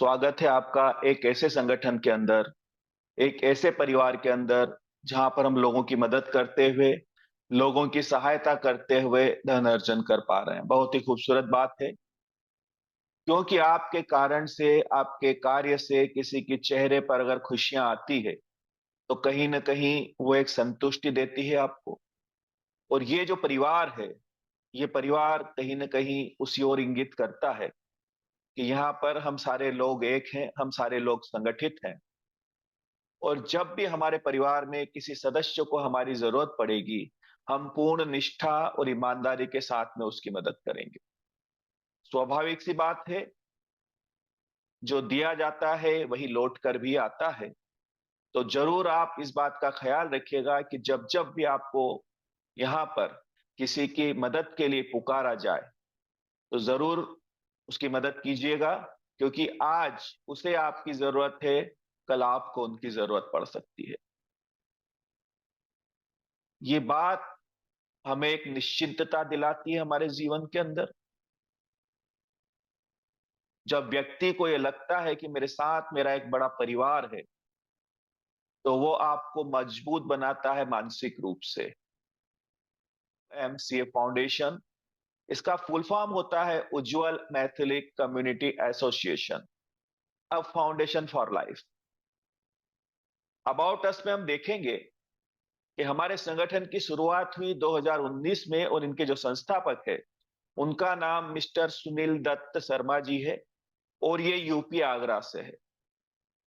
स्वागत है आपका एक ऐसे संगठन के अंदर, एक ऐसे परिवार के अंदर जहां पर हम लोगों की मदद करते हुए, लोगों की सहायता करते हुए धन अर्जन कर पा रहे हैं। बहुत ही खूबसूरत बात है, क्योंकि आपके कारण से, आपके कार्य से किसी के चेहरे पर अगर खुशियां आती है, तो कहीं न कहीं वो एक संतुष्टि देती है आपको। और ये जो परिवार है, ये परिवार कहीं न कहीं उसी ओर इंगित करता है कि यहाँ पर हम सारे लोग एक हैं, हम सारे लोग संगठित हैं। और जब भी हमारे परिवार में किसी सदस्य को हमारी जरूरत पड़ेगी, हम पूर्ण निष्ठा और ईमानदारी के साथ में उसकी मदद करेंगे। स्वाभाविक सी बात है, जो दिया जाता है वही लौट कर भी आता है। तो जरूर आप इस बात का ख्याल रखिएगा कि जब जब भी आपको यहाँ पर किसी की मदद के लिए पुकारा जाए, तो जरूर उसकी मदद कीजिएगा, क्योंकि आज उसे आपकी जरूरत है, कल आपको उनकी जरूरत पड़ सकती है। ये बात हमें एक निश्चिंतता दिलाती है हमारे जीवन के अंदर। जब व्यक्ति को ये लगता है कि मेरे साथ मेरा एक बड़ा परिवार है, तो वो आपको मजबूत बनाता है मानसिक रूप से। एमसीए फाउंडेशन, इसका फुल फॉर्म होता है Ujjwal Maithilik community association, a foundation for life. About us में हम देखेंगे कि हमारे संगठन की शुरुआत हुई 2019 में, और इनके जो संस्थापक है, उनका नाम मिस्टर सुनील दत्त शर्मा जी है, और ये यूपी आगरा से है।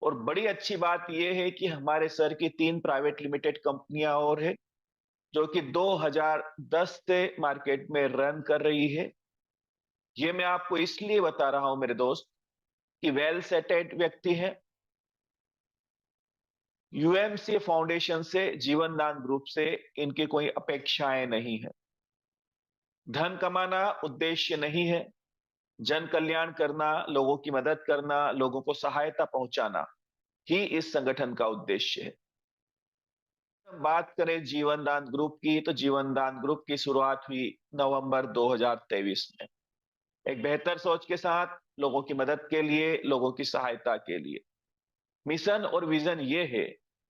और बड़ी अच्छी बात यह है कि हमारे सर की 3 प्राइवेट लिमिटेड कंपनियां और है, जो कि 2010 से मार्केट में रन कर रही है। ये मैं आपको इसलिए बता रहा हूं मेरे दोस्त, कि वेल सेटेड व्यक्ति है। यूएमसी फाउंडेशन से, जीवन दान ग्रुप से इनकी कोई अपेक्षाएं नहीं है। धन कमाना उद्देश्य नहीं है। जन कल्याण करना, लोगों की मदद करना, लोगों को सहायता पहुंचाना ही इस संगठन का उद्देश्य है। हम बात करें जीवन दान ग्रुप की, तो जीवन दान ग्रुप की शुरुआत हुई नवंबर 2023 में, एक बेहतर सोच के साथ, लोगों की मदद के लिए, लोगों की सहायता के लिए। मिशन और विजन ये है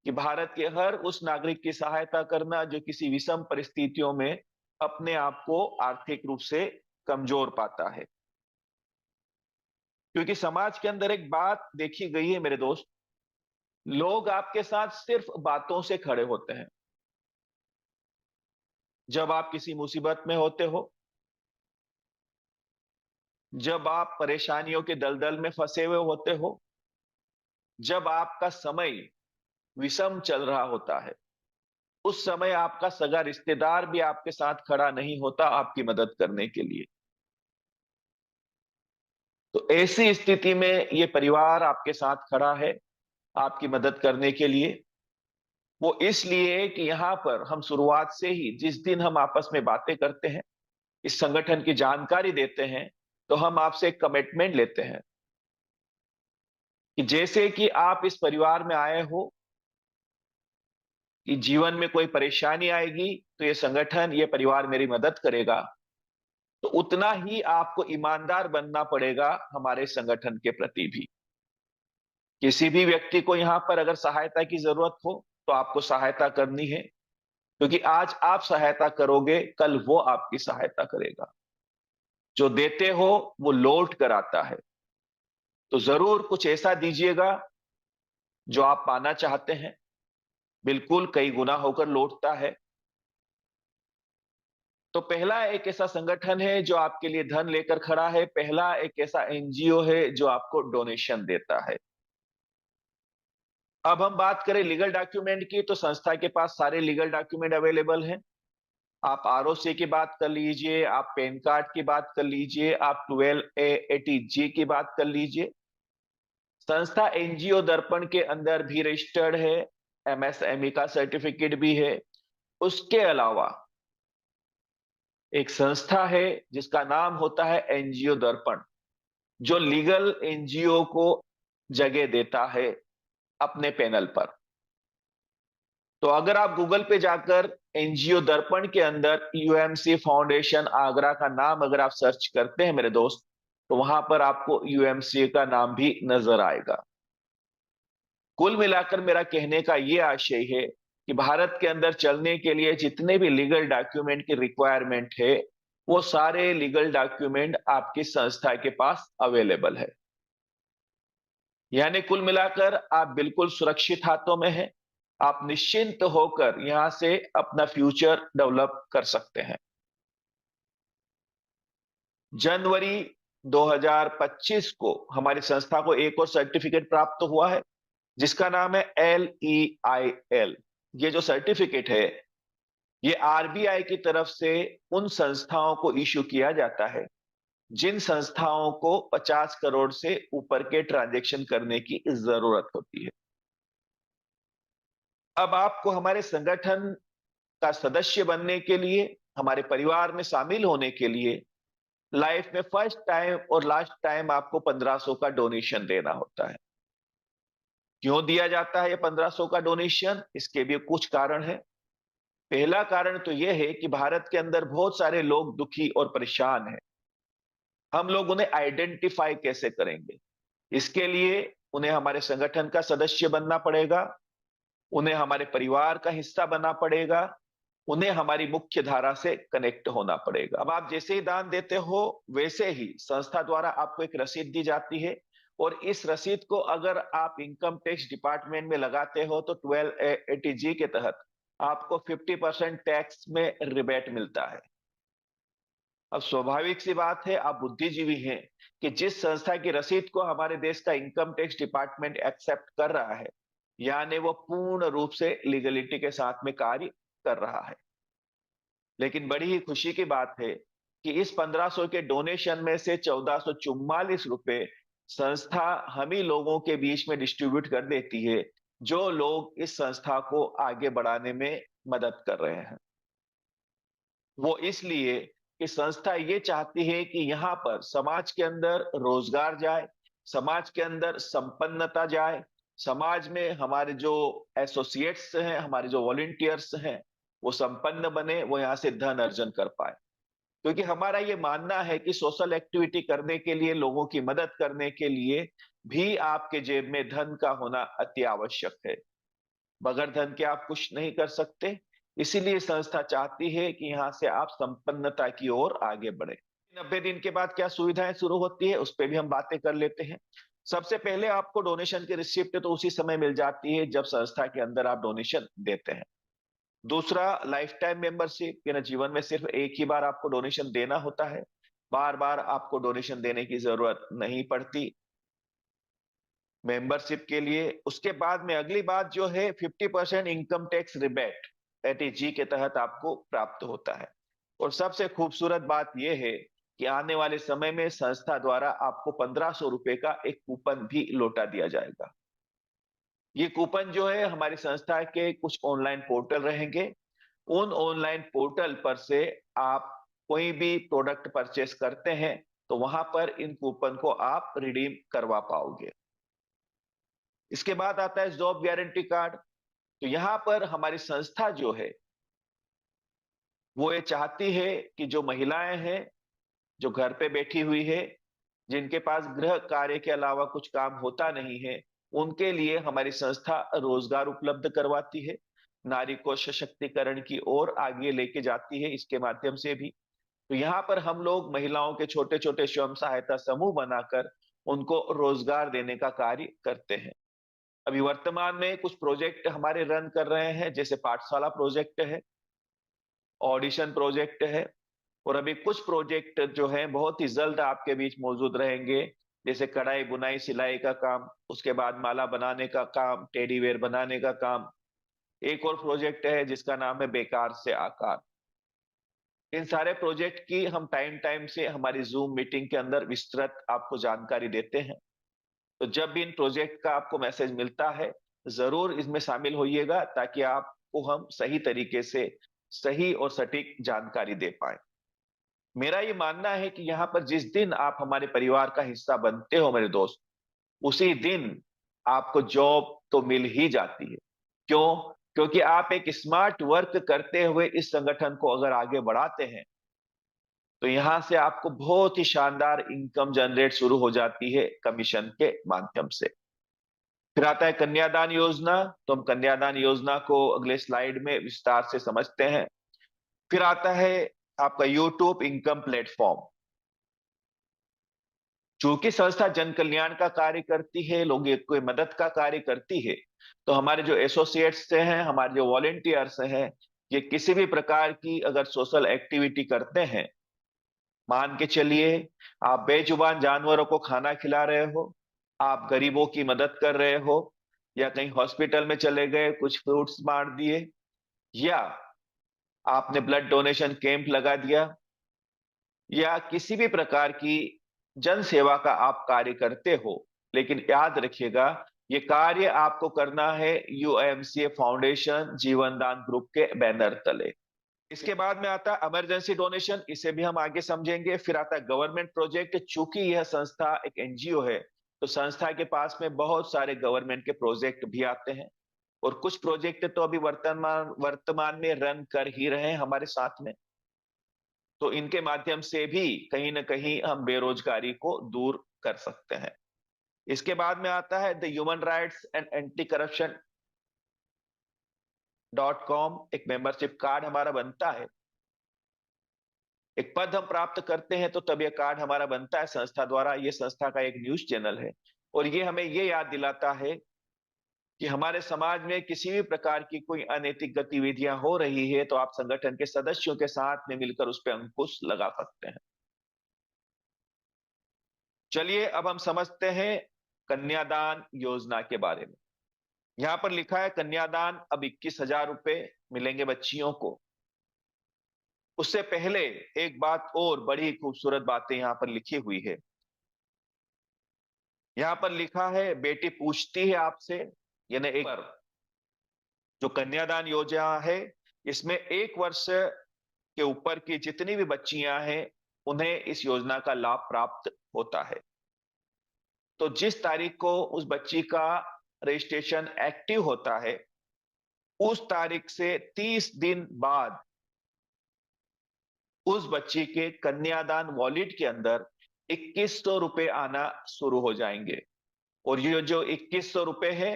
कि भारत के हर उस नागरिक की सहायता करना जो किसी विषम परिस्थितियों में अपने आप को आर्थिक रूप से कमजोर पाता है। क्योंकि समाज के अंदर एक बात देखी गई है मेरे दोस्त, लोग आपके साथ सिर्फ बातों से खड़े होते हैं। जब आप किसी मुसीबत में होते हो, जब आप परेशानियों के दलदल में फंसे हुए होते हो, जब आपका समय विषम चल रहा होता है, उस समय आपका सगा रिश्तेदार भी आपके साथ खड़ा नहीं होता आपकी मदद करने के लिए। तो ऐसी स्थिति में ये परिवार आपके साथ खड़ा है आपकी मदद करने के लिए। वो इसलिए कि यहां पर हम शुरुआत से ही, जिस दिन हम आपस में बातें करते हैं, इस संगठन की जानकारी देते हैं, तो हम आपसे एक कमिटमेंट लेते हैं कि जैसे कि आप इस परिवार में आए हो, कि जीवन में कोई परेशानी आएगी तो ये संगठन, ये परिवार मेरी मदद करेगा, तो उतना ही आपको ईमानदार बनना पड़ेगा हमारे संगठन के प्रति भी। किसी भी व्यक्ति को यहां पर अगर सहायता की जरूरत हो, तो आपको सहायता करनी है, क्योंकि आज आप सहायता करोगे, कल वो आपकी सहायता करेगा। जो देते हो वो लौट कर आता है। तो जरूर कुछ ऐसा दीजिएगा जो आप पाना चाहते हैं, बिल्कुल कई गुना होकर लौटता है। तो पहला एक ऐसा संगठन है जो आपके लिए धन लेकर खड़ा है, पहला एक ऐसा एनजीओ है जो आपको डोनेशन देता है। अब हम बात करें लीगल डॉक्यूमेंट की, तो संस्था के पास सारे लीगल डॉक्यूमेंट अवेलेबल हैं। आप आरओसी की बात कर लीजिए, आप पैन कार्ड की बात कर लीजिए, आप 12A80G की बात कर लीजिए। संस्था एनजीओ दर्पण के अंदर भी रजिस्टर्ड है, एमएसएमई का सर्टिफिकेट भी है। उसके अलावा एक संस्था है जिसका नाम होता है एनजीओ दर्पण, जो लीगल एनजीओ को जगह देता है अपने पैनल पर। तो अगर आप गूगल पे जाकर एनजीओ दर्पण के अंदर यूएमसी फाउंडेशन आगरा का नाम अगर आप सर्च करते हैं मेरे दोस्त, तो वहां पर आपको यूएमसीए का नाम भी नजर आएगा। कुल मिलाकर मेरा कहने का यह आशय है कि भारत के अंदर चलने के लिए जितने भी लीगल डॉक्यूमेंट की रिक्वायरमेंट है, वो सारे लीगल डॉक्यूमेंट आपकी संस्था के पास अवेलेबल है। यानी कुल मिलाकर आप बिल्कुल सुरक्षित हाथों में हैं। आप निश्चिंत होकर यहां से अपना फ्यूचर डेवलप कर सकते हैं। जनवरी 2025 को हमारी संस्था को एक और सर्टिफिकेट प्राप्त हुआ है, जिसका नाम है LEIL। ये जो सर्टिफिकेट है, ये आरबीआई की तरफ से उन संस्थाओं को इशू किया जाता है जिन संस्थाओं को 50 करोड़ से ऊपर के ट्रांजैक्शन करने की जरूरत होती है। अब आपको हमारे संगठन का सदस्य बनने के लिए, हमारे परिवार में शामिल होने के लिए लाइफ में फर्स्ट टाइम और लास्ट टाइम आपको 1500 का डोनेशन देना होता है। क्यों दिया जाता है ये 1500 का डोनेशन? इसके भी कुछ कारण है। पहला कारण तो यह है कि भारत के अंदर बहुत सारे लोग दुखी और परेशान हैं। हम लोग उन्हें आइडेंटिफाई कैसे करेंगे? इसके लिए उन्हें हमारे संगठन का सदस्य बनना पड़ेगा, उन्हें हमारे परिवार का हिस्सा बनना पड़ेगा, उन्हें हमारी मुख्य धारा से कनेक्ट होना पड़ेगा। अब आप जैसे ही दान देते हो, वैसे ही संस्था द्वारा आपको एक रसीद दी जाती है, और इस रसीद को अगर आप इनकम टैक्स डिपार्टमेंट में लगाते हो तो 1280G के तहत आपको 50% टैक्स में रिबेट मिलता है। अब स्वाभाविक सी बात है, आप बुद्धिजीवी हैं, कि जिस संस्था की रसीद को हमारे देश का इनकम टैक्स डिपार्टमेंट एक्सेप्ट कर रहा है, यानी वो पूर्ण रूप से लीगलिटी के साथ में कार्य कर रहा है। लेकिन बड़ी ही खुशी की बात है कि इस 1500 के डोनेशन में से 1444 रुपए संस्था हम ही लोगों के बीच में डिस्ट्रीब्यूट कर देती है, जो लोग इस संस्था को आगे बढ़ाने में मदद कर रहे हैं। वो इसलिए कि संस्था ये चाहती है कि यहां पर समाज के अंदर रोजगार जाए, समाज के अंदर संपन्नता जाए, समाज में हमारे जो एसोसिएट्स हैं, हमारे जो वॉलंटियर्स हैं, वो संपन्न बने, वो यहाँ से धन अर्जन कर पाए। क्योंकि हमारा ये मानना है कि सोशल एक्टिविटी करने के लिए, लोगों की मदद करने के लिए भी आपके जेब में धन का होना अति आवश्यक है। बगैर धन के आप कुछ नहीं कर सकते। इसीलिए संस्था चाहती है कि यहां से आप संपन्नता की ओर आगे बढ़े। 90 दिन के बाद क्या सुविधाएं शुरू होती है, उस पर भी हम बातें कर लेते हैं। सबसे पहले आपको डोनेशन की रिसिप्ट तो उसी समय मिल जाती है जब संस्था के अंदर आप डोनेशन देते हैं। दूसरा, लाइफ टाइम मेंबरशिप, यानी जीवन में सिर्फ एक ही बार आपको डोनेशन देना होता है, बार बार आपको डोनेशन देने की जरूरत नहीं पड़ती मेंबरशिप के लिए। उसके बाद में अगली बात जो है, 50% इनकम टैक्स रिबेट एटीजी के तहत आपको प्राप्त होता है। और सबसे खूबसूरत बात यह है कि आने वाले समय में संस्था द्वारा आपको 1500 रुपए का एक कूपन भी लौटा दिया जाएगा। ये कूपन जो है, हमारी संस्था के कुछ ऑनलाइन पोर्टल रहेंगे। उन ऑनलाइन पोर्टल पर से आप कोई भी प्रोडक्ट परचेस करते हैं तो वहां पर इन कूपन को आप रिडीम करवा पाओगे। इसके बाद आता है जॉब गारंटी कार्ड। तो यहां पर हमारी संस्था जो है, वो ये चाहती है कि जो महिलाएं हैं, जो घर पे बैठी हुई है, जिनके पास गृह कार्य के अलावा कुछ काम होता नहीं है, उनके लिए हमारी संस्था रोजगार उपलब्ध करवाती है, नारी को सशक्तिकरण की ओर आगे लेके जाती है इसके माध्यम से भी। तो यहाँ पर हम लोग महिलाओं के छोटे छोटे स्वयं सहायता समूह बनाकर उनको रोजगार देने का कार्य करते हैं। अभी वर्तमान में कुछ प्रोजेक्ट हमारे रन कर रहे हैं, जैसे पाठशाला प्रोजेक्ट है, ऑडिशन प्रोजेक्ट है, और अभी कुछ प्रोजेक्ट जो है बहुत ही जल्द आपके बीच मौजूद रहेंगे, जैसे कढ़ाई बुनाई सिलाई का काम, उसके बाद माला बनाने का काम, टेडी वेयर बनाने का काम। एक और प्रोजेक्ट है जिसका नाम है बेकार से आकार। इन सारे प्रोजेक्ट की हम टाइम टाइम से हमारी जूम मीटिंग के अंदर विस्तृत आपको जानकारी देते हैं। तो जब भी इन प्रोजेक्ट का आपको मैसेज मिलता है, जरूर इसमें शामिल होइएगा, ताकि आपको हम सही तरीके से सही और सटीक जानकारी दे पाए। मेरा ये मानना है कि यहाँ पर जिस दिन आप हमारे परिवार का हिस्सा बनते हो मेरे दोस्त, उसी दिन आपको जॉब तो मिल ही जाती है। क्यों? क्योंकि आप एक स्मार्ट वर्क करते हुए इस संगठन को अगर आगे बढ़ाते हैं, तो यहां से आपको बहुत ही शानदार इनकम जनरेट शुरू हो जाती है कमीशन के माध्यम से। फिर आता है कन्यादान योजना। तो हम कन्यादान योजना को अगले स्लाइड में विस्तार से समझते हैं। फिर आता है आपका यूट्यूब इनकम प्लेटफॉर्म। चूंकि संस्था जन कल्याण का कार्य करती है, लोगों की मदद का कार्य करती है, तो हमारे जो एसोसिएट्स हैं, हमारे जो वॉलेंटियर्स हैं, ये किसी भी प्रकार की अगर सोशल एक्टिविटी करते हैं, मान के चलिए आप बेजुबान जानवरों को खाना खिला रहे हो, आप गरीबों की मदद कर रहे हो, या कहीं हॉस्पिटल में चले गए कुछ फ्रूट्स बांट दिए, या आपने ब्लड डोनेशन कैंप लगा दिया, या किसी भी प्रकार की जन सेवा का आप कार्य करते हो, लेकिन याद रखिएगा ये कार्य आपको करना है यूएमसीए फाउंडेशन जीवन दान ग्रुप के बैनर तले। इसके बाद में आता है इमरजेंसी डोनेशन, इसे भी हम आगे समझेंगे। फिर आता है गवर्नमेंट प्रोजेक्ट। चूंकि यह संस्था एक एनजीओ है, तो संस्था के पास में बहुत सारे गवर्नमेंट के प्रोजेक्ट भी आते हैं, और कुछ प्रोजेक्ट तो अभी वर्तमान में रन कर ही रहे हैं हमारे साथ में। तो इनके माध्यम से भी कहीं ना कहीं हम बेरोजगारी को दूर कर सकते हैं। इसके बाद में आता है the human rights and anti corruption .com। एक मेंबरशिप कार्ड हमारा बनता है, एक पद हम प्राप्त करते हैं, तो तब यह कार्ड हमारा बनता है संस्था द्वारा। यह संस्था का एक न्यूज चैनल है, और ये हमें ये याद दिलाता है कि हमारे समाज में किसी भी प्रकार की कोई अनैतिक गतिविधियां हो रही है, तो आप संगठन के सदस्यों के साथ में मिलकर उस पर अंकुश लगा सकते हैं। चलिए अब हम समझते हैं कन्यादान योजना के बारे में। यहां पर लिखा है कन्यादान अब 21,000 रुपए मिलेंगे बच्चियों को। उससे पहले एक बात और बड़ी खूबसूरत बातें यहां पर लिखी हुई है। यहां पर लिखा है बेटी पूछती है आपसे, यानी एक बार जो कन्यादान योजना है, इसमें 1 वर्ष के ऊपर की जितनी भी बच्चियां हैं, उन्हें इस योजना का लाभ प्राप्त होता है। तो जिस तारीख को उस बच्ची का रजिस्ट्रेशन एक्टिव होता है, उस तारीख से 30 दिन बाद उस बच्ची के कन्यादान वॉलेट के अंदर 2100 रुपए आना शुरू हो जाएंगे। और ये जो 2100 रुपए है,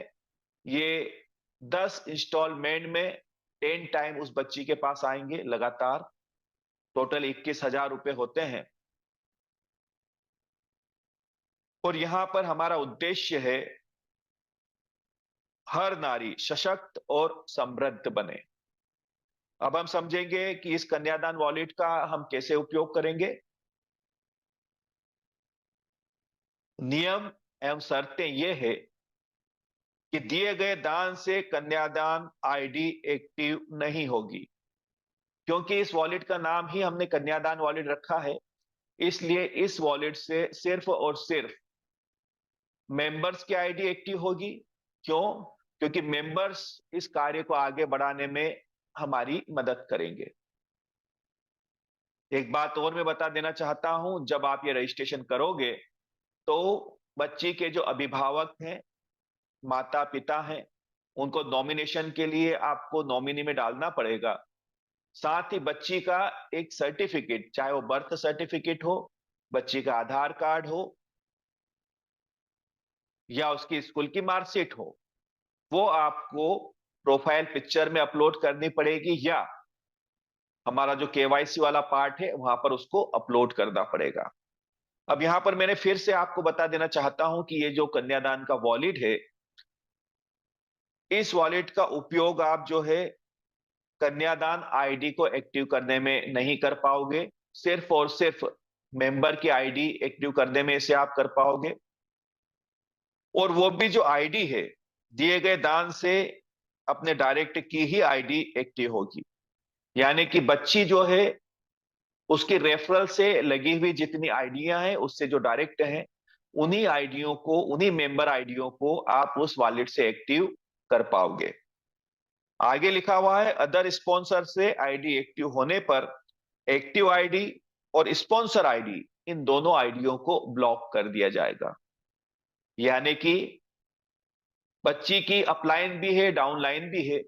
ये 10 इंस्टॉलमेंट में 10 टाइम उस बच्ची के पास आएंगे लगातार। टोटल 21,000 रुपए होते हैं। और यहां पर हमारा उद्देश्य है हर नारी सशक्त और समृद्ध बने। अब हम समझेंगे कि इस कन्यादान वॉलेट का हम कैसे उपयोग करेंगे। नियम एवं शर्तें ये है कि दिए गए दान से कन्यादान आईडी एक्टिव नहीं होगी। क्योंकि इस वॉलेट का नाम ही हमने कन्यादान वॉलेट रखा है, इसलिए इस वॉलेट से सिर्फ और सिर्फ मेंबर्स की आईडी एक्टिव होगी। क्यों? क्योंकि मेंबर्स इस कार्य को आगे बढ़ाने में हमारी मदद करेंगे। एक बात और मैं बता देना चाहता हूं, जब आप ये रजिस्ट्रेशन करोगे, तो बच्ची के जो अभिभावक हैं, माता पिता हैं, उनको नॉमिनेशन के लिए आपको नॉमिनी में डालना पड़ेगा। साथ ही बच्ची का एक सर्टिफिकेट, चाहे वो बर्थ सर्टिफिकेट हो, बच्ची का आधार कार्ड हो, या उसकी स्कूल की मार्कशीट हो, वो आपको प्रोफाइल पिक्चर में अपलोड करनी पड़ेगी, या हमारा जो केवाईसी वाला पार्ट है वहां पर उसको अपलोड करना पड़ेगा। अब यहां पर मैंने फिर से आपको बता देना चाहता हूं कि ये जो कन्यादान का वॉलेट है, इस वॉलेट का उपयोग आप जो है कन्यादान आईडी को एक्टिव करने में नहीं कर पाओगे। सिर्फ और सिर्फ मेंबर की आईडी एक्टिव करने में इसे आप कर पाओगे। और वो भी जो आईडी है, दिए गए दान से अपने डायरेक्ट की ही आईडी एक्टिव होगी। यानी कि बच्ची जो है, उसकी रेफरल से लगी हुई जितनी आईडियां हैं, उससे जो डायरेक्ट हैं, उन्हीं आईडियों को, उन्हीं मेंबर आईडियों को आप उस वॉलेट से एक्टिव कर पाओगे। आगे लिखा हुआ है अदर स्पॉन्सर से आईडी एक्टिव होने पर एक्टिव आईडी और स्पॉन्सर आईडी, इन दोनों आईडियों को ब्लॉक कर दिया जाएगा। यानी कि बच्ची की अपलाइन भी है, डाउनलाइन भी है।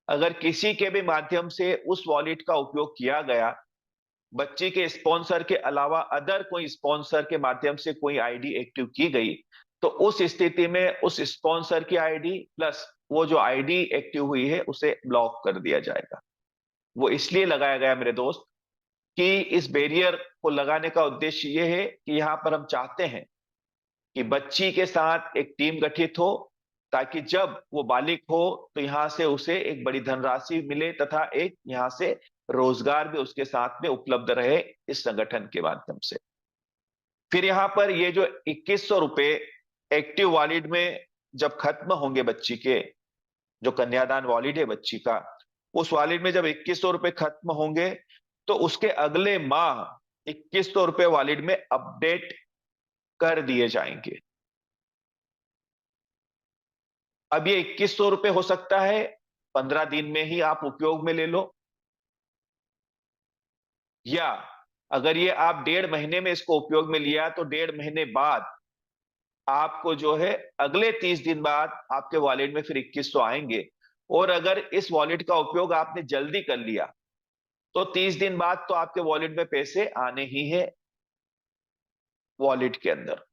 अगर किसी के भी माध्यम से उस वॉलेट का उपयोग किया गया, बच्ची के स्पॉन्सर के अलावा अदर कोई स्पॉन्सर के माध्यम से कोई आईडी एक्टिव की गई, तो उस स्थिति में उस स्पॉन्सर की आईडी प्लस वो जो आईडी एक्टिव हुई है उसे ब्लॉक कर दिया जाएगा। वो इसलिए लगाया गया मेरे दोस्त कि इस बैरियर को लगाने का उद्देश्य ये है कि यहां पर हम चाहते हैं कि बच्ची के साथ एक टीम गठित हो, ताकि जब वो बालिग हो तो यहां से उसे एक बड़ी धनराशि मिले तथा एक यहां से रोजगार भी उसके साथ में उपलब्ध रहे इस संगठन के माध्यम से। फिर यहां पर ये जो 2100 रुपए एक्टिव वॉलिड में जब खत्म होंगे बच्ची के, जो कन्यादान वॉलिड है बच्ची का, उस वॉलिड में जब 2100 रुपए खत्म होंगे तो उसके अगले माह 2100 रुपए वॉलिड में अपडेट कर दिए जाएंगे। अब ये 2100 रुपए हो सकता है 15 दिन में ही आप उपयोग में ले लो, या अगर ये आप 1.5 महीने में इसको उपयोग में लिया तो 1.5 महीने बाद आपको जो है अगले 30 दिन बाद आपके वॉलेट में फिर 2100 आएंगे। और अगर इस वॉलेट का उपयोग आपने जल्दी कर लिया तो 30 दिन बाद तो आपके वॉलेट में पैसे आने ही है वॉलेट के अंदर।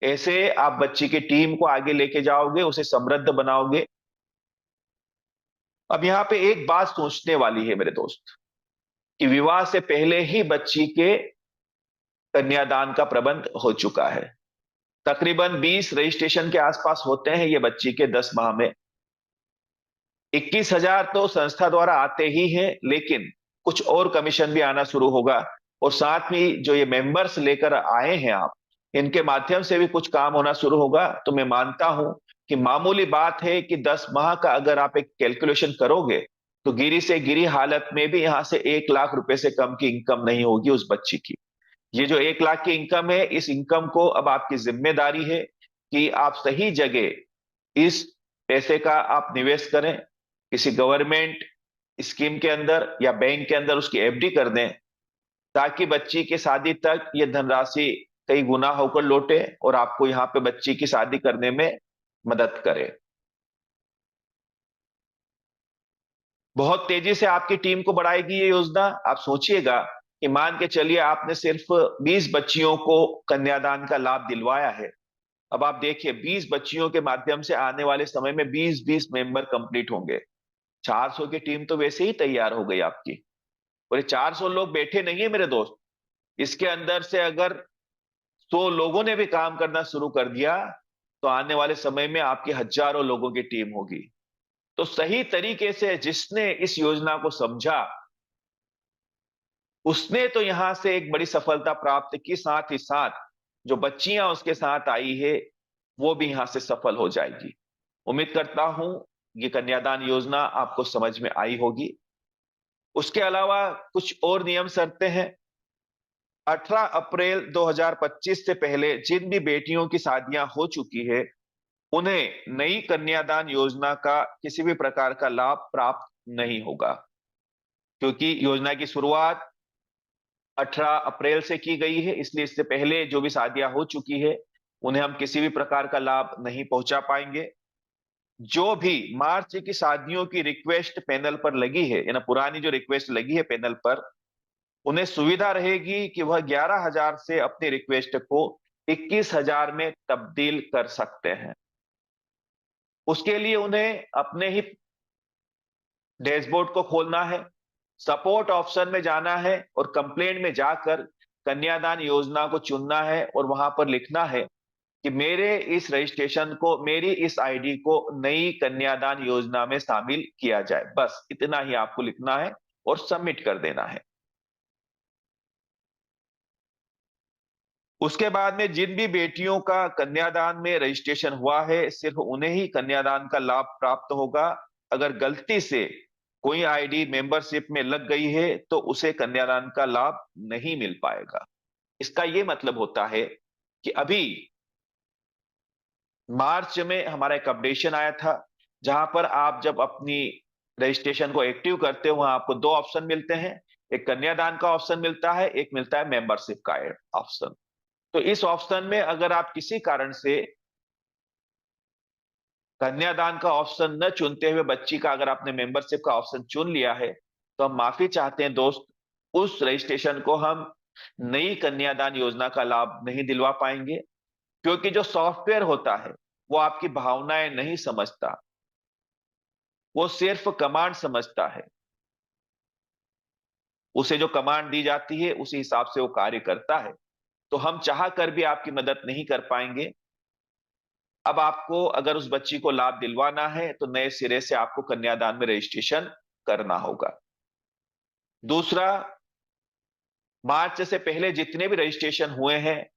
ऐसे आप बच्ची की टीम को आगे लेके जाओगे, उसे समृद्ध बनाओगे। अब यहां पे एक बात सोचने वाली है मेरे दोस्त, कि विवाह से पहले ही बच्ची के कन्यादान का प्रबंध हो चुका है। तकरीबन 20 रजिस्ट्रेशन के आसपास होते हैं ये बच्ची के 10 माह में। 21,000 तो संस्था द्वारा आते ही हैं, लेकिन कुछ और कमीशन भी आना शुरू होगा। और साथ में जो ये मेंबर्स लेकर आए हैं आप, इनके माध्यम से भी कुछ काम होना शुरू होगा। तो मैं मानता हूं कि मामूली बात है कि 10 माह का अगर आप एक कैलकुलेशन करोगे तो गिरी से गिरी हालत में भी यहां से 1 लाख रुपए से कम की इनकम नहीं होगी उस बच्ची की। ये जो 1 लाख की इनकम है, इस इनकम को अब आपकी जिम्मेदारी है कि आप सही जगह इस पैसे का आप निवेश करें, किसी गवर्नमेंट स्कीम के अंदर या बैंक के अंदर उसकी एफडी कर दें, ताकि बच्ची की शादी तक ये धनराशि कई गुना होकर लौटे और आपको यहाँ पे बच्ची की शादी करने में मदद करे। बहुत तेजी से आपकी टीम को बढ़ाएगी ये योजना। आप सोचिएगा कि मान के चलिए आपने सिर्फ 20 बच्चियों को कन्यादान का लाभ दिलवाया है। अब आप देखिए 20 बच्चियों के माध्यम से आने वाले समय में 20-20 मेंबर कंप्लीट होंगे। 400 की टीम तो वैसे ही तैयार हो गई आपकी। और ये 400 लोग बैठे नहीं है मेरे दोस्त, इसके अंदर से अगर 100 लोगों ने भी काम करना शुरू कर दिया तो आने वाले समय में आपकी हजारों लोगों की टीम होगी। तो सही तरीके से जिसने इस योजना को समझा, उसने तो यहां से एक बड़ी सफलता प्राप्त की, साथ ही साथ जो बच्चियां उसके साथ आई है वो भी यहां से सफल हो जाएगी। उम्मीद करता हूं ये कन्यादान योजना आपको समझ में आई होगी। उसके अलावा कुछ और नियम शर्तें हैं। 18 अप्रैल 2025 से पहले जिन भी बेटियों की शादियां हो चुकी है, उन्हें नई कन्यादान योजना का किसी भी प्रकार का लाभ प्राप्त नहीं होगा, क्योंकि योजना की शुरुआत 18 अप्रैल से की गई है। इसलिए इससे पहले जो भी शादियां हो चुकी है उन्हें हम किसी भी प्रकार का लाभ नहीं पहुंचा पाएंगे। जो भी मार्च की शादियों की रिक्वेस्ट पैनल पर लगी है, यानी पुरानी जो रिक्वेस्ट लगी है पैनल पर, उन्हें सुविधा रहेगी कि वह 11,000 से अपनी रिक्वेस्ट को 21,000 में तब्दील कर सकते हैं। उसके लिए उन्हें अपने ही डैशबोर्ड को खोलना है, सपोर्ट ऑप्शन में जाना है और कंप्लेंट में जाकर कन्यादान योजना को चुनना है और वहां पर लिखना है कि मेरे इस रजिस्ट्रेशन को, मेरी इस आईडी को नई कन्यादान योजना में शामिल किया जाए। बस इतना ही आपको लिखना है और सबमिट कर देना है। उसके बाद में जिन भी बेटियों का कन्यादान में रजिस्ट्रेशन हुआ है, सिर्फ उन्हें ही कन्यादान का लाभ प्राप्त होगा। अगर गलती से कोई आईडी मेंबरशिप में लग गई है तो उसे कन्यादान का लाभ नहीं मिल पाएगा। इसका यह मतलब होता है कि अभी मार्च में हमारा एक अपडेशन आया था, जहां पर आप जब अपनी रजिस्ट्रेशन को एक्टिव करते हो वहां आपको 2 ऑप्शन मिलते हैं। एक कन्यादान का ऑप्शन मिलता है, एक मिलता है मेंबरशिप का ऑप्शन। तो इस ऑप्शन में अगर आप किसी कारण से कन्यादान का ऑप्शन न चुनते हुए बच्ची का अगर आपने मेंबरशिप का ऑप्शन चुन लिया है, तो हम माफी चाहते हैं दोस्त। उस रजिस्ट्रेशन को हम नई कन्यादान योजना का लाभ नहीं दिलवा पाएंगे, क्योंकि जो सॉफ्टवेयर होता है वो आपकी भावनाएं नहीं समझता, वो सिर्फ कमांड समझता है। उसे जो कमांड दी जाती है उसी हिसाब से वो कार्य करता है। तो हम चाह कर भी आपकी मदद नहीं कर पाएंगे। अब आपको अगर उस बच्ची को लाभ दिलवाना है तो नए सिरे से आपको कन्यादान में रजिस्ट्रेशन करना होगा। दूसरा, मार्च से पहले जितने भी रजिस्ट्रेशन हुए हैं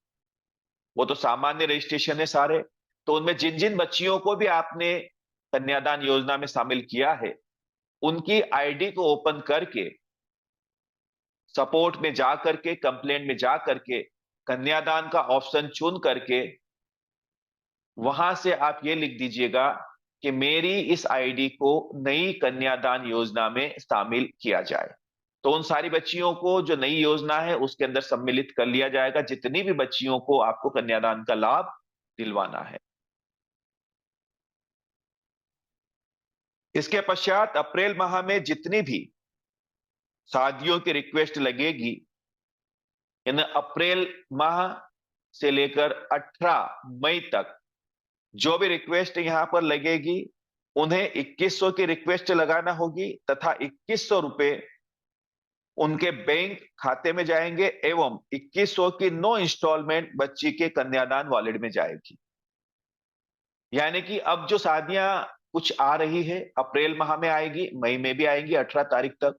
वो तो सामान्य रजिस्ट्रेशन है सारे। तो उनमें जिन जिन बच्चियों को भी आपने कन्यादान योजना में शामिल किया है, उनकी आईडी को ओपन करके, सपोर्ट में जा करके, कंप्लेंट में जा करके, कन्यादान का ऑप्शन चुन करके वहां से आप ये लिख दीजिएगा कि मेरी इस आईडी को नई कन्यादान योजना में शामिल किया जाए। तो उन सारी बच्चियों को जो नई योजना है उसके अंदर सम्मिलित कर लिया जाएगा, जितनी भी बच्चियों को आपको कन्यादान का लाभ दिलवाना है। इसके पश्चात अप्रैल माह में जितनी भी शादियों की रिक्वेस्ट लगेगी, इन अप्रैल माह से लेकर 18 मई तक जो भी रिक्वेस्ट यहां पर लगेगी, उन्हें 2100 की रिक्वेस्ट लगाना होगी तथा 2100 रुपए उनके बैंक खाते में जाएंगे एवं 2100 की 9 इंस्टॉलमेंट बच्ची के कन्यादान वॉलेट में जाएगी। यानी कि अब जो शादियां कुछ आ रही है, अप्रैल माह में आएगी, मई में भी आएंगी 18 तारीख तक।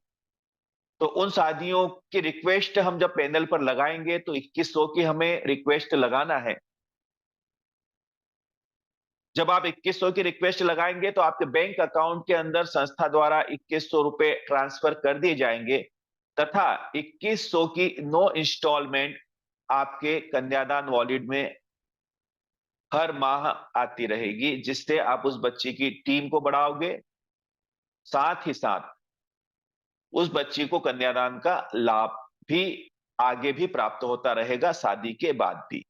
तो उन शादियों की रिक्वेस्ट हम जब पैनल पर लगाएंगे तो 2100 की हमें रिक्वेस्ट लगाना है। जब आप 2100 की रिक्वेस्ट लगाएंगे तो आपके बैंक अकाउंट के अंदर संस्था द्वारा 2100 रुपए ट्रांसफर कर दिए जाएंगे तथा 2100 की 9 इंस्टॉलमेंट आपके कन्यादान वॉलेट में हर माह आती रहेगी, जिससे आप उस बच्ची की टीम को बढ़ाओगे, साथ ही साथ उस बच्ची को कन्यादान का लाभ भी आगे भी प्राप्त होता रहेगा शादी के बाद भी।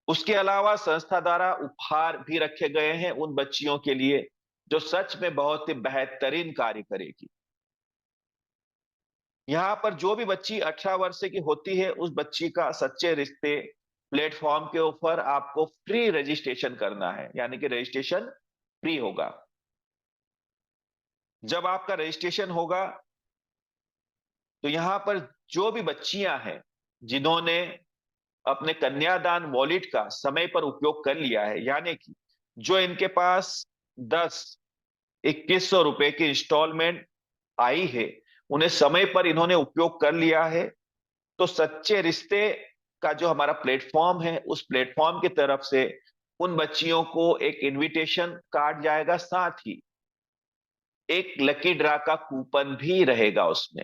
उसके अलावा संस्था द्वारा उपहार भी रखे गए हैं उन बच्चियों के लिए जो सच में बहुत ही बेहतरीन कार्य करेगी। यहां पर जो भी बच्ची 18 वर्ष की होती है, उस बच्ची का सच्चे रिश्ते प्लेटफॉर्म के ऊपर आपको फ्री रजिस्ट्रेशन करना है, यानी कि रजिस्ट्रेशन फ्री होगा। जब आपका रजिस्ट्रेशन होगा तो यहां पर जो भी बच्चियां हैं जिन्होंने अपने कन्यादान वॉलेट का समय पर उपयोग कर लिया है, यानी कि जो इनके पास 10 2100 रुपए की इंस्टॉलमेंट आई है, उन्हें समय पर इन्होंने उपयोग कर लिया है, तो सच्चे रिश्ते का जो हमारा प्लेटफॉर्म है उस प्लेटफॉर्म की तरफ से उन बच्चियों को एक इनविटेशन कार्ड जाएगा, साथ ही एक लकी ड्रा का कूपन भी रहेगा उसमें।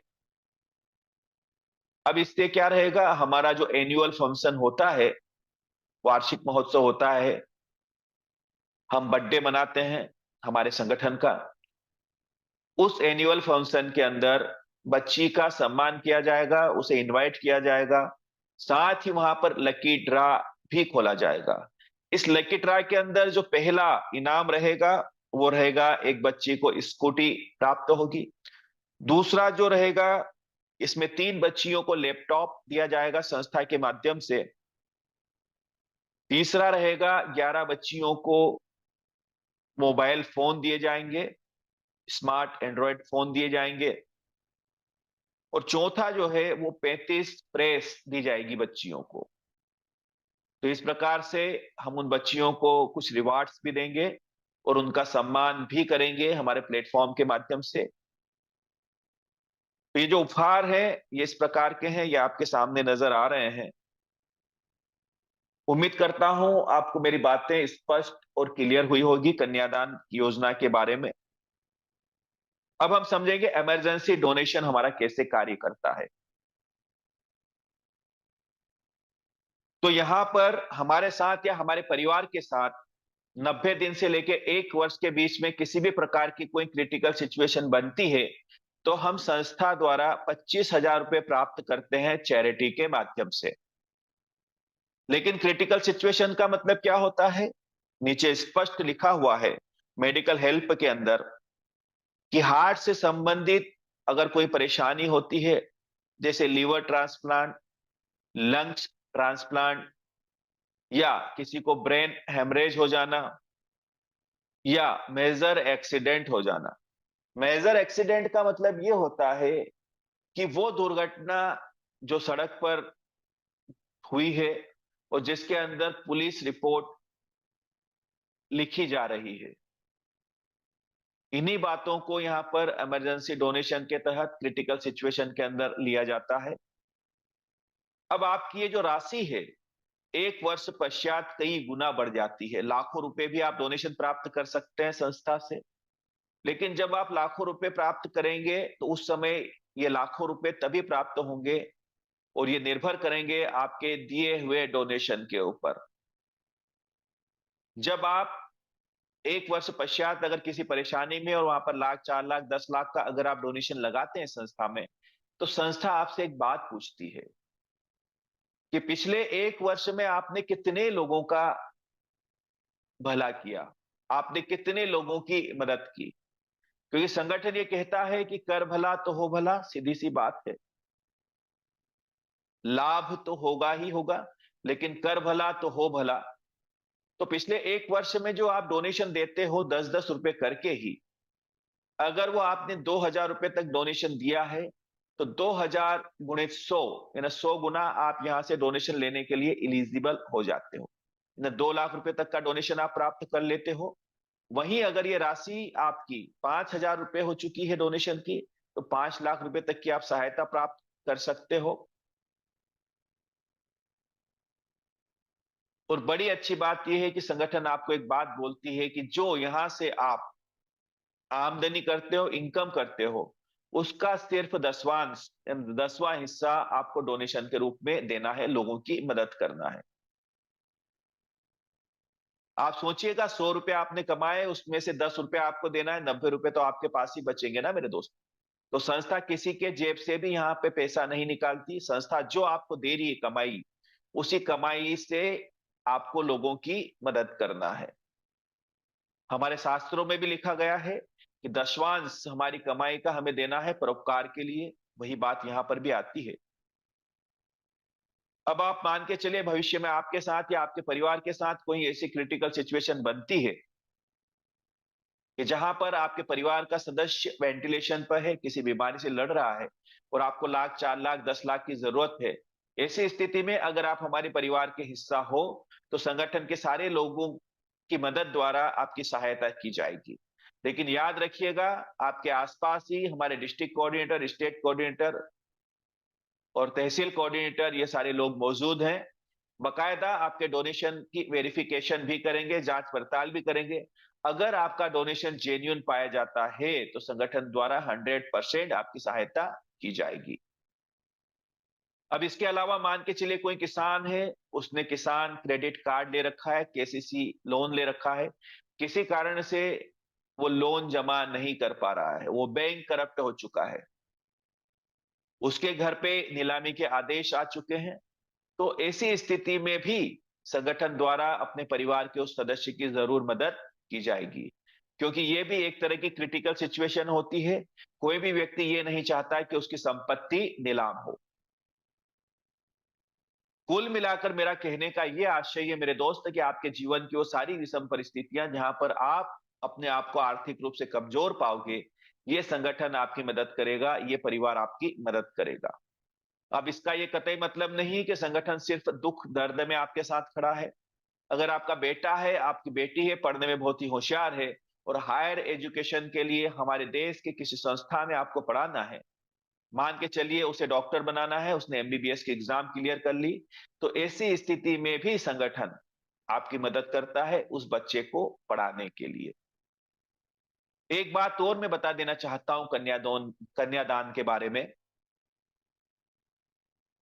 अब इससे क्या रहेगा, हमारा जो एनुअल फंक्शन होता है, वार्षिक महोत्सव होता है, हम बर्थडे मनाते हैं हमारे संगठन का, उस एनुअल फंक्शन के अंदर बच्ची का सम्मान किया जाएगा, उसे इनवाइट किया जाएगा, साथ ही वहां पर लकी ड्रा भी खोला जाएगा। इस लकी ड्रा के अंदर जो पहला इनाम रहेगा वो रहेगा, एक बच्ची को स्कूटी प्राप्त होगी। दूसरा जो रहेगा, इसमें 3 बच्चियों को लैपटॉप दिया जाएगा संस्था के माध्यम से। तीसरा रहेगा, 11 बच्चियों को मोबाइल फोन दिए जाएंगे, स्मार्ट एंड्रॉयड फोन दिए जाएंगे। और चौथा जो है वो 35 प्रेस दी जाएगी बच्चियों को। तो इस प्रकार से हम उन बच्चियों को कुछ रिवार्ड्स भी देंगे और उनका सम्मान भी करेंगे हमारे प्लेटफॉर्म के माध्यम से। तो ये जो उपहार है ये इस प्रकार के हैं, ये आपके सामने नजर आ रहे हैं। उम्मीद करता हूं आपको मेरी बातें स्पष्ट और क्लियर हुई होगी कन्यादान योजना के बारे में। अब हम समझेंगे इमरजेंसी डोनेशन हमारा कैसे कार्य करता है। तो यहां पर हमारे साथ या हमारे परिवार के साथ 90 दिन से लेकर 1 वर्ष के बीच में किसी भी प्रकार की कोई क्रिटिकल सिचुएशन बनती है तो हम संस्था द्वारा 25,000 रुपए प्राप्त करते हैं चैरिटी के माध्यम से। लेकिन क्रिटिकल सिचुएशन का मतलब क्या होता है, नीचे स्पष्ट लिखा हुआ है मेडिकल हेल्प के अंदर कि हार्ट से संबंधित अगर कोई परेशानी होती है, जैसे लीवर ट्रांसप्लांट, लंग्स ट्रांसप्लांट, या किसी को ब्रेन हेमरेज हो जाना, या मेजर एक्सीडेंट हो जाना। मेजर एक्सीडेंट का मतलब ये होता है कि वो दुर्घटना जो सड़क पर हुई है और जिसके अंदर पुलिस रिपोर्ट लिखी जा रही है, इन्हीं बातों को यहां पर इमरजेंसी डोनेशन के तहत क्रिटिकल सिचुएशन के अंदर लिया जाता है। अब आपकी ये जो राशि है, एक वर्ष पश्चात कई गुना बढ़ जाती है। लाखों रुपए भी आप डोनेशन प्राप्त कर सकते हैं संस्था से। लेकिन जब आप लाखों रुपए प्राप्त करेंगे तो उस समय ये लाखों रुपए तभी प्राप्त होंगे, और ये निर्भर करेंगे आपके दिए हुए डोनेशन के ऊपर। जब आप एक वर्ष पश्चात अगर किसी परेशानी में और वहां पर लाख, 4 लाख, 10 लाख का अगर आप डोनेशन लगाते हैं संस्था में, तो संस्था आपसे एक बात पूछती है कि पिछले एक वर्ष में आपने कितने लोगों का भला किया, आपने कितने लोगों की मदद की। क्योंकि संगठन ये कहता है कि कर भला तो हो भला, सीधी सी बात है। लाभ तो होगा ही होगा, लेकिन कर भला तो हो भला। तो पिछले एक वर्ष में जो आप डोनेशन देते हो 10-10 रुपए करके ही, अगर वो आपने 2,000 रुपए तक डोनेशन दिया है, तो 2,000 गुणित 100, यानी 100 गुना आप यहां से डोनेशन लेने के लिए इलिजिबल हो जाते हो। 2 लाख रुपए तक का डोनेशन आप प्राप्त कर लेते हो। वहीं अगर ये राशि आपकी 5,000 रुपए हो चुकी है डोनेशन की, तो 5 लाख रुपए तक की आप सहायता प्राप्त कर सकते हो। और बड़ी अच्छी बात यह है कि संगठन आपको एक बात बोलती है कि जो यहां से आप आमदनी करते हो, इनकम करते हो, उसका सिर्फ दसवांश, 10वां हिस्सा आपको डोनेशन के रूप में देना है, लोगों की मदद करना है। आप सोचिएगा, 100 रुपए आपने कमाए, उसमें से 10 रुपए आपको देना है, 90 रुपए तो आपके पास ही बचेंगे ना मेरे दोस्त। तो संस्था किसी के जेब से भी यहाँ पे पैसा नहीं निकालती। संस्था जो आपको दे रही है कमाई, उसी कमाई से आपको लोगों की मदद करना है। हमारे शास्त्रों में भी लिखा गया है कि दशवांश हमारी कमाई का हमें देना है परोपकार के लिए। वही बात यहां पर भी आती है। अब आप मान के चलिए भविष्य में आपके साथ या आपके परिवार के साथ कोई ऐसी क्रिटिकल सिचुएशन बनती है कि जहां पर आपके परिवार का सदस्य वेंटिलेशन पर है, किसी बीमारी से लड़ रहा है, और आपको लाख, 4 लाख, 10 लाख की जरूरत है। ऐसी स्थिति में अगर आप हमारे परिवार के हिस्सा हो, तो संगठन के सारे लोगों की मदद द्वारा आपकी सहायता की जाएगी। लेकिन याद रखिएगा, आपके आसपास ही हमारे डिस्ट्रिक्ट कोऑर्डिनेटर, स्टेट कोऑर्डिनेटर और तहसील कोऑर्डिनेटर, ये सारे लोग मौजूद हैं। बकायदा आपके डोनेशन की वेरिफिकेशन भी करेंगे, जांच पड़ताल भी करेंगे। अगर आपका डोनेशन जेन्युइन पाया जाता है, तो संगठन द्वारा 100% आपकी सहायता की जाएगी। अब इसके अलावा मान के चलिए कोई किसान है, उसने किसान क्रेडिट कार्ड ले रखा है, केसीसी लोन ले रखा है, किसी कारण से वो लोन जमा नहीं कर पा रहा है, वो बैंक करप्ट हो चुका है, उसके घर पे नीलामी के आदेश आ चुके हैं। तो ऐसी स्थिति में भी संगठन द्वारा अपने परिवार के उस सदस्य की जरूर मदद की जाएगी, क्योंकि ये भी एक तरह की क्रिटिकल सिचुएशन होती है। कोई भी व्यक्ति ये नहीं चाहता कि उसकी संपत्ति नीलाम हो। कुल मिलाकर मेरा कहने का ये आशय है मेरे दोस्त, कि आपके जीवन की वो सारी विषम परिस्थितियां जहां पर आप अपने आप को आर्थिक रूप से कमजोर पाओगे, ये संगठन आपकी मदद करेगा, ये परिवार आपकी मदद करेगा। अब इसका ये कतई मतलब नहीं कि संगठन सिर्फ दुख दर्द में आपके साथ खड़ा है। अगर आपका बेटा है, आपकी बेटी है, पढ़ने में बहुत ही होशियार है, और हायर एजुकेशन के लिए हमारे देश के किसी संस्था में आपको पढ़ाना है, मान के चलिए उसे डॉक्टर बनाना है, उसने एमबीबीएस की एग्जाम क्लियर कर ली, तो ऐसी स्थिति में भी संगठन आपकी मदद करता है उस बच्चे को पढ़ाने के लिए। एक बात और मैं बता देना चाहता हूं कन्यादान के बारे में।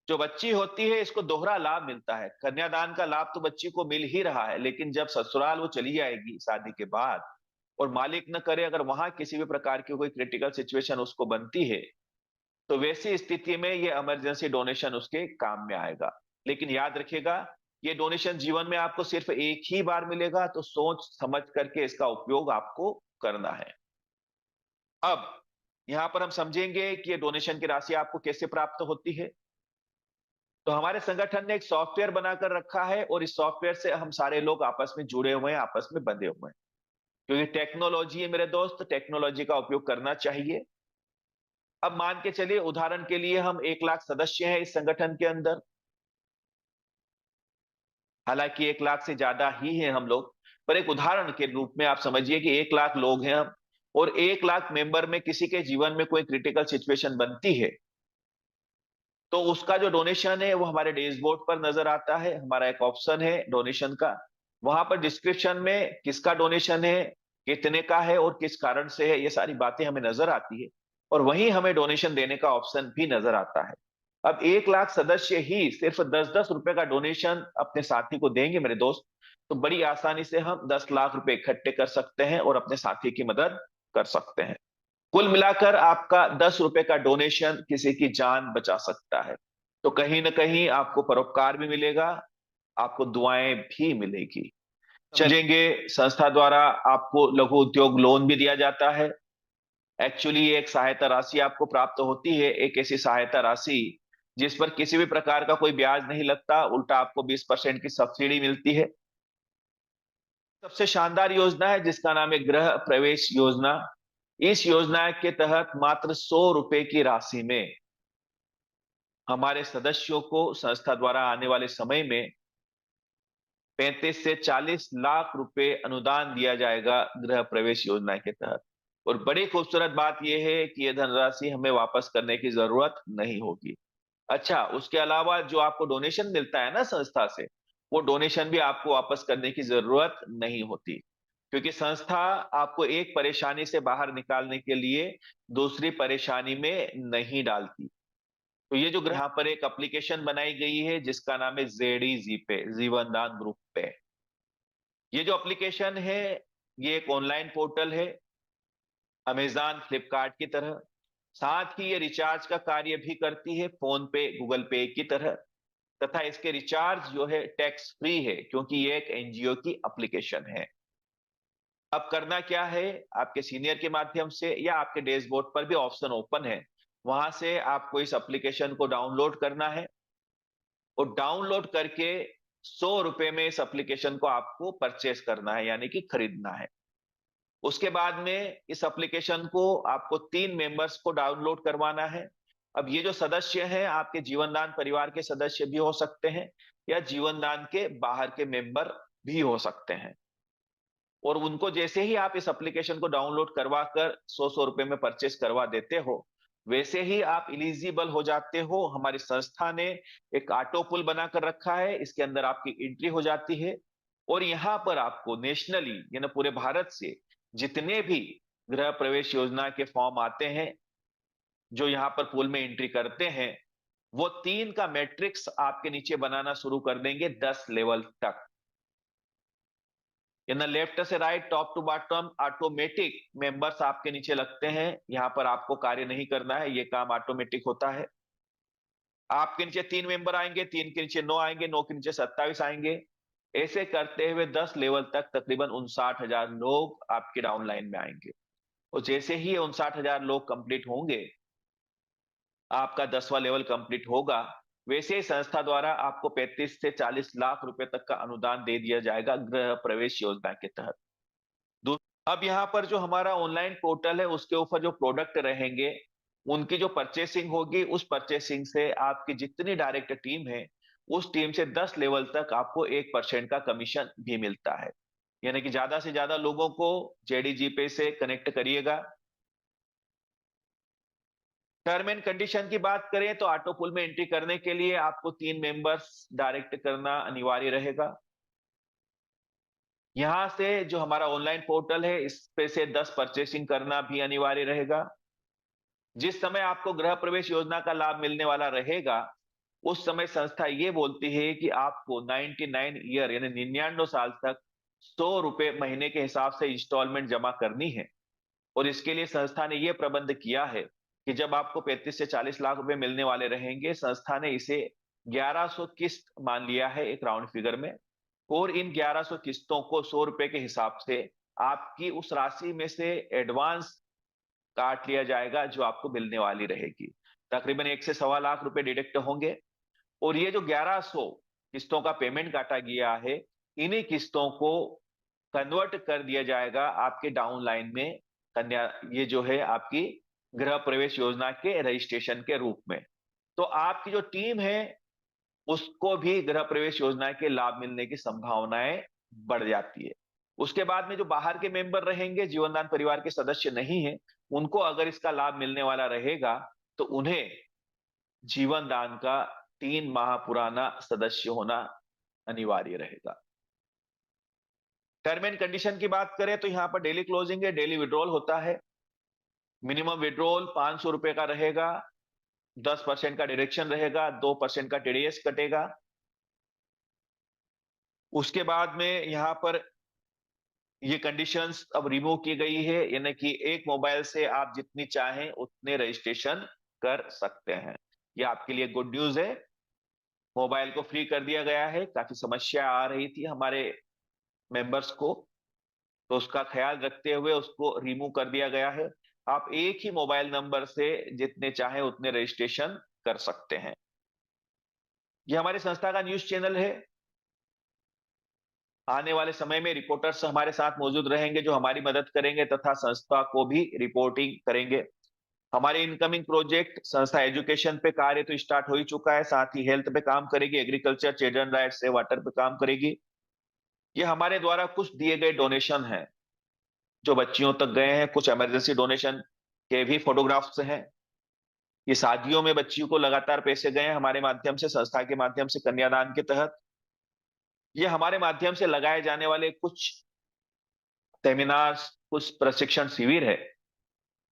जो बच्ची होती है, इसको दोहरा लाभ मिलता है। कन्यादान का लाभ तो बच्ची को मिल ही रहा है, लेकिन जब ससुराल वो चली जाएगी शादी के बाद, और मालिक न करे अगर वहां किसी भी प्रकार की कोई क्रिटिकल सिचुएशन उसको बनती है, तो वैसी स्थिति में ये इमरजेंसी डोनेशन उसके काम में आएगा। लेकिन याद रखिएगा, ये डोनेशन जीवन में आपको सिर्फ एक ही बार मिलेगा, तो सोच समझ करके इसका उपयोग आपको करना है। अब यहां पर हम समझेंगे कि ये डोनेशन की राशि आपको कैसे प्राप्त होती है। तो हमारे संगठन ने एक सॉफ्टवेयर बनाकर रखा है और इस सॉफ्टवेयर से हम सारे लोग आपस में जुड़े हुए हैं, आपस में बंधे हुए हैं, क्योंकि टेक्नोलॉजी है मेरे दोस्त, टेक्नोलॉजी का उपयोग करना चाहिए। अब मान के चलिए उदाहरण के लिए हम 1 लाख सदस्य हैं इस संगठन के अंदर, हालांकि 1 लाख से ज्यादा ही हैं हम लोग, पर एक उदाहरण के रूप में आप समझिए कि 1 लाख लोग हैं हम, और 1 लाख मेंबर में किसी के जीवन में कोई क्रिटिकल सिचुएशन बनती है, तो उसका जो डोनेशन है वो हमारे डैशबोर्ड पर नजर आता है। हमारा एक ऑप्शन है डोनेशन का, वहां पर डिस्क्रिप्शन में किसका डोनेशन है, कितने का है और किस कारण से है, ये सारी बातें हमें नजर आती है। और वहीं हमें डोनेशन देने का ऑप्शन भी नजर आता है। अब 1 लाख सदस्य ही सिर्फ 10-10 रुपए का डोनेशन अपने साथी को देंगे मेरे दोस्त, तो बड़ी आसानी से हम 10 लाख रुपए इकट्ठे कर सकते हैं और अपने साथी की मदद कर सकते हैं। कुल मिलाकर आपका 10 रुपए का डोनेशन किसी की जान बचा सकता है। तो कहीं ना कहीं आपको परोपकार भी मिलेगा, आपको दुआएं भी मिलेगी। समझेंगे, संस्था द्वारा आपको लघु उद्योग लोन भी दिया जाता है। एक्चुअली ये एक सहायता राशि आपको प्राप्त होती है, एक ऐसी सहायता राशि जिस पर किसी भी प्रकार का कोई ब्याज नहीं लगता, उल्टा आपको 20% की सब्सिडी मिलती है। सबसे शानदार योजना है जिसका नाम है गृह प्रवेश योजना। इस योजना के तहत मात्र 100 रुपए की राशि में हमारे सदस्यों को संस्था द्वारा आने वाले समय में 35 से 40 लाख रुपए अनुदान दिया जाएगा गृह प्रवेश योजना के तहत। और बड़ी खूबसूरत बात यह है कि यह धनराशि हमें वापस करने की जरूरत नहीं होगी। अच्छा, उसके अलावा जो आपको डोनेशन मिलता है ना संस्था से, वो डोनेशन भी आपको वापस करने की जरूरत नहीं होती, क्योंकि संस्था आपको एक परेशानी से बाहर निकालने के लिए दूसरी परेशानी में नहीं डालती। तो ये जो यहाँ पर एक एप्लीकेशन बनाई गई है जिसका नाम है जेडी जी पे, जीवन दान ग्रुप पे। ये जो एप्लीकेशन है ये एक ऑनलाइन पोर्टल है, अमेजॉन फ्लिपकार्ट की तरह। साथ ही ये रिचार्ज का कार्य भी करती है फोन पे गूगल पे की तरह, तथा इसके रिचार्ज जो है टैक्स फ्री है, क्योंकि ये एक एनजीओ की एप्लीकेशन है। अब करना क्या है, आपके सीनियर के माध्यम से या आपके डैशबोर्ड पर भी ऑप्शन ओपन है, वहां से आपको इस एप्लीकेशन को डाउनलोड करना है और डाउनलोड करके 100 रुपए में इस एप्लीकेशन को आपको परचेस करना है, यानी कि खरीदना है। उसके बाद में इस एप्लीकेशन को आपको 3 मेंबर्स को डाउनलोड करवाना है। अब ये जो सदस्य हैं आपके जीवनदान परिवार के सदस्य भी हो सकते हैं या जीवनदान के बाहर के मेंबर भी हो सकते हैं। और उनको जैसे ही आप इस एप्लीकेशन को डाउनलोड करवा कर 100-100 रुपए में परचेस करवा देते हो, वैसे ही आप इलिजिबल हो जाते हो। हमारी संस्था ने एक ऑटो पुल बनाकर रखा है, इसके अंदर आपकी एंट्री हो जाती है और यहाँ पर आपको नेशनली यानी पूरे भारत से जितने भी गृह प्रवेश योजना के फॉर्म आते हैं, जो यहाँ पर पुल में एंट्री करते हैं, वो 3 का मैट्रिक्स आपके नीचे बनाना शुरू कर देंगे 10 लेवल तक। ना लेफ्ट से right, top to bottom automatic members आपके नीचे लगते हैं। यहां पर आपको कार्य नहीं करना है, ये काम ऑटोमेटिक होता है। आपके नीचे 3 मेंबर आएंगे, 3 के नीचे 9 आएंगे, 9 के नीचे 27 आएंगे। ऐसे करते हुए 10 लेवल तक तकरीबन 59,000 लोग आपके डाउनलाइन में आएंगे। और जैसे ही 59,000 लोग कंप्लीट होंगे, आपका 10वां लेवल कंप्लीट होगा, वैसे ही संस्था द्वारा आपको 35 से 40 लाख रुपए तक का अनुदान दे दिया जाएगा गृह प्रवेश योजना के तहत। अब यहाँ पर जो हमारा ऑनलाइन पोर्टल है उसके ऊपर जो प्रोडक्ट रहेंगे, उनकी जो परचेसिंग होगी, उस परचेसिंग से आपकी जितनी डायरेक्ट टीम है, उस टीम से 10 लेवल तक आपको 1% का कमीशन भी मिलता है। यानी कि ज्यादा से ज्यादा लोगों को जेडीजी पे से कनेक्ट करिएगा। टर्म एंड कंडीशन की बात करें तो ऑटो पुल में एंट्री करने के लिए आपको 3 मेंबर्स डायरेक्ट करना अनिवार्य रहेगा। यहां से जो हमारा ऑनलाइन पोर्टल है इस पे से 10 परचेसिंग करना भी अनिवार्य रहेगा। जिस समय आपको गृह प्रवेश योजना का लाभ मिलने वाला रहेगा, उस समय संस्था ये बोलती है कि आपको 99 ईयर यानी 99 साल तक 100 रुपए महीने के हिसाब से इंस्टॉलमेंट जमा करनी है। और इसके लिए संस्था ने यह प्रबंध किया है कि जब आपको 35 से 40 लाख रुपए मिलने वाले रहेंगे, संस्था ने इसे 1100 किस्त मान लिया है एक राउंड फिगर में। और इन 1100 किस्तों को 100 रुपए के हिसाब से आपकी उस राशि में से एडवांस काट लिया जाएगा जो आपको मिलने वाली रहेगी। तकरीबन 1 से सवा लाख रुपए डिडक्ट होंगे। और ये जो 1100 किस्तों का पेमेंट काटा गया है, इन्हीं किस्तों को कन्वर्ट कर दिया जाएगा आपके डाउन लाइन में कन्या, ये जो है आपकी गृह प्रवेश योजना के रजिस्ट्रेशन के रूप में। तो आपकी जो टीम है उसको भी गृह प्रवेश योजना के लाभ मिलने की संभावनाएं बढ़ जाती है। उसके बाद में जो बाहर के मेंबर रहेंगे, जीवनदान परिवार के सदस्य नहीं है, उनको अगर इसका लाभ मिलने वाला रहेगा तो उन्हें जीवनदान का 3 माह पुराना सदस्य होना अनिवार्य रहेगा। टर्म एंड कंडीशन की बात करें तो यहां पर डेली क्लोजिंग है, डेली विड्रॉल होता है। मिनिमम विड्रॉल 500 रुपए का रहेगा, 10% का डिडक्शन रहेगा, 2% का टीडीएस कटेगा। उसके बाद में यहां पर ये कंडीशंस अब रिमूव की गई है, यानी कि एक मोबाइल से आप जितनी चाहें उतने रजिस्ट्रेशन कर सकते हैं। ये आपके लिए गुड न्यूज है। मोबाइल को फ्री कर दिया गया है। काफी समस्या आ रही थी हमारे मेंबर्स को, तो उसका ख्याल रखते हुए उसको रिमूव कर दिया गया है। आप एक ही मोबाइल नंबर से जितने चाहें उतने रजिस्ट्रेशन कर सकते हैं। ये हमारी संस्था का न्यूज चैनल है। आने वाले समय में रिपोर्टर्स हमारे साथ मौजूद रहेंगे जो हमारी मदद करेंगे तथा संस्था को भी रिपोर्टिंग करेंगे। हमारे इनकमिंग प्रोजेक्ट, संस्था एजुकेशन पे कार्य तो स्टार्ट हो ही चुका है, साथ ही हेल्थ पे काम करेगी, एग्रीकल्चर, चिल्ड्रन राइट्स से वाटर पे काम करेगी। ये हमारे द्वारा कुछ दिए गए डोनेशन हैं जो बच्चियों तक गए हैं। कुछ इमरजेंसी डोनेशन के भी फोटोग्राफ्स हैं। ये शादियों में बच्चियों को लगातार पैसे गए हैं हमारे माध्यम से, संस्था के माध्यम से, कन्यादान के तहत। ये हमारे माध्यम से लगाए जाने वाले कुछ सेमिनार्स, कुछ प्रशिक्षण शिविर है।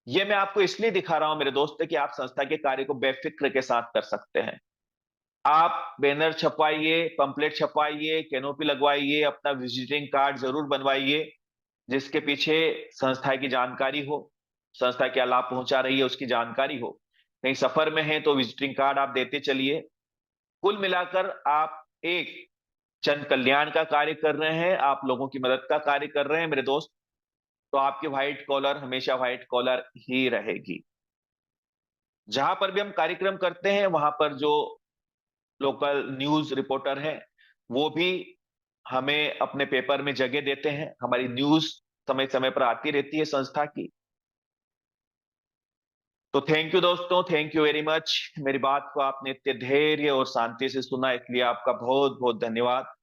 ये मैं आपको इसलिए दिखा रहा हूं मेरे दोस्त कि आप संस्था के कार्य को बेफिक्र के साथ कर सकते हैं। आप बैनर छपवाइए, पंपलेट छपवाइए, कैनोपी लगवाइए, अपना विजिटिंग कार्ड जरूर बनवाइए जिसके पीछे संस्था की जानकारी हो, संस्था क्या लाभ पहुंचा रही है उसकी जानकारी हो। कहीं सफर में है तो विजिटिंग कार्ड आप देते चलिए। कुल मिलाकर आप एक जन कल्याण का कार्य कर रहे हैं, आप लोगों की मदद का कार्य कर रहे हैं मेरे दोस्त। तो आपकी व्हाइट कॉलर हमेशा व्हाइट कॉलर ही रहेगी। जहां पर भी हम कार्यक्रम करते हैं वहां पर जो लोकल न्यूज रिपोर्टर हैं वो भी हमें अपने पेपर में जगह देते हैं। हमारी न्यूज समय समय पर आती रहती है संस्था की। तो थैंक यू दोस्तों, थैंक यू वेरी मच। मेरी बात को आपने इतने धैर्य और शांति से सुना, इसलिए आपका बहुत बहुत धन्यवाद।